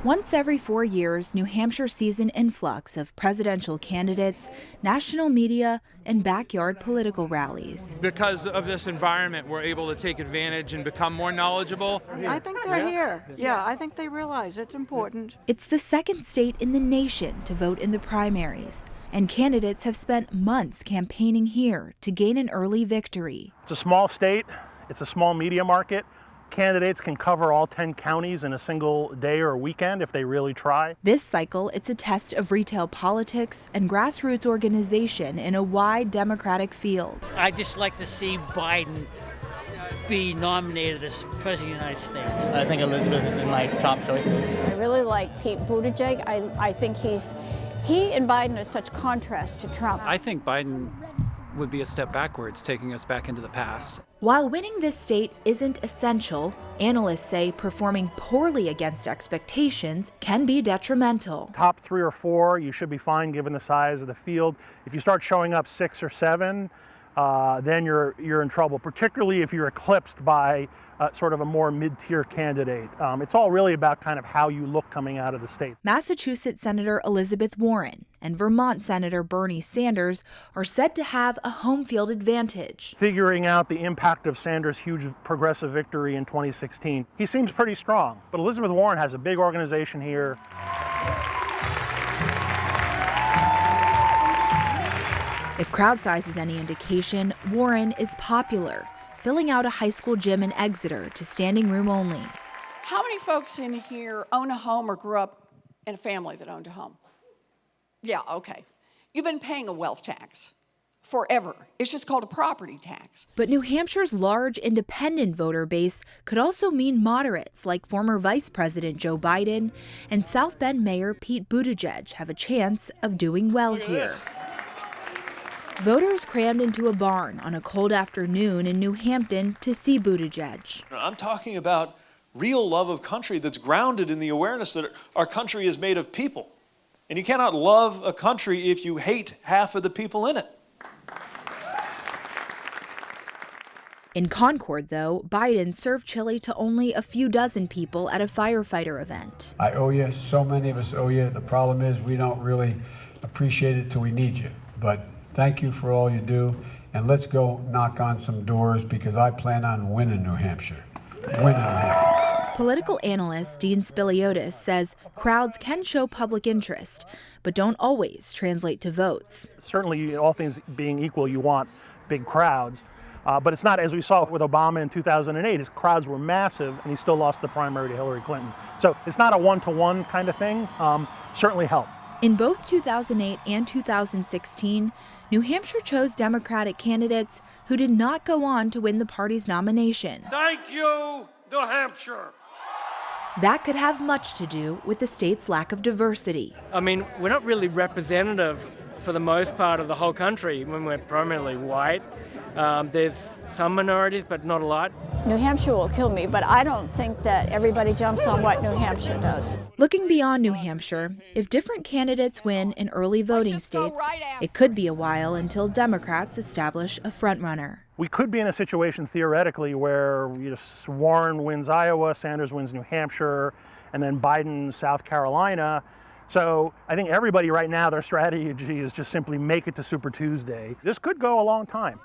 Once every 4 years, New Hampshire sees an influx of presidential candidates, national media, and backyard political rallies. Because of this environment, we're able to take advantage and become more knowledgeable. I think they're here. Yeah, I think they realize it's important. It's the second state in the nation to vote in the primaries, and candidates have spent months campaigning here to gain an early victory. It's a small state. It's a small media market. Candidates can cover all 10 counties in a single day or weekend if they really try. This cycle, it's a test of retail politics and grassroots organization in a wide Democratic field. I just like to see Biden be nominated as President of the United States. I think Elizabeth is in my top choices. I really like Pete Buttigieg. I think he and Biden are such contrast to Trump. I think Biden would be a step backwards, taking us back into the past. While winning this state isn't essential, analysts say performing poorly against expectations can be detrimental. Top 3 or 4, you should be fine given the size of the field. If you start showing up 6 or 7, then you're in trouble, particularly if you're eclipsed by sort of a more mid-tier candidate. It's all really about kind of how you look coming out of the state. Massachusetts Senator Elizabeth Warren and Vermont Senator Bernie Sanders are said to have a home field advantage. Figuring out the impact of Sanders' huge progressive victory in 2016, he seems pretty strong. But Elizabeth Warren has a big organization here. If crowd size is any indication, Warren is popular, filling out a high school gym in Exeter to standing room only. How many folks in here own a home or grew up in a family that owned a home? Yeah, okay. You've been paying a wealth tax forever. It's just called a property tax. But New Hampshire's large independent voter base could also mean moderates like former Vice President Joe Biden and South Bend Mayor Pete Buttigieg have a chance of doing well here. Voters crammed into a barn on a cold afternoon in New Hampton to see Buttigieg. I'm talking about real love of country that's grounded in the awareness that our country is made of people. And you cannot love a country if you hate half of the people in it. In Concord, though, Biden served chili to only a few dozen people at a firefighter event. I owe you, so many of us owe you. The problem is we don't really appreciate it till we need you. But thank you for all you do, and let's go knock on some doors because I plan on winning New Hampshire. Winning New Hampshire. Political analyst Dean Spiliotis says crowds can show public interest, but don't always translate to votes. Certainly, all things being equal, you want big crowds. But it's not, as we saw with Obama in 2008, his crowds were massive, and he still lost the primary to Hillary Clinton. So it's not a one-to-one kind of thing. Certainly helped. In both 2008 and 2016, New Hampshire chose Democratic candidates who did not go on to win the party's nomination. Thank you, New Hampshire. That could have much to do with the state's lack of diversity. I mean, we're not really representative for the most part of the whole country when we're primarily white. There's some minorities, but not a lot. New Hampshire will kill me, but I don't think that everybody jumps on what New Hampshire does. Looking beyond New Hampshire, if different candidates win in early voting states, it could be a while until Democrats establish a frontrunner. We could be in a situation theoretically where Warren wins Iowa, Sanders wins New Hampshire, and then Biden South Carolina. So I think everybody right now, their strategy is just simply make it to Super Tuesday. This could go a long time.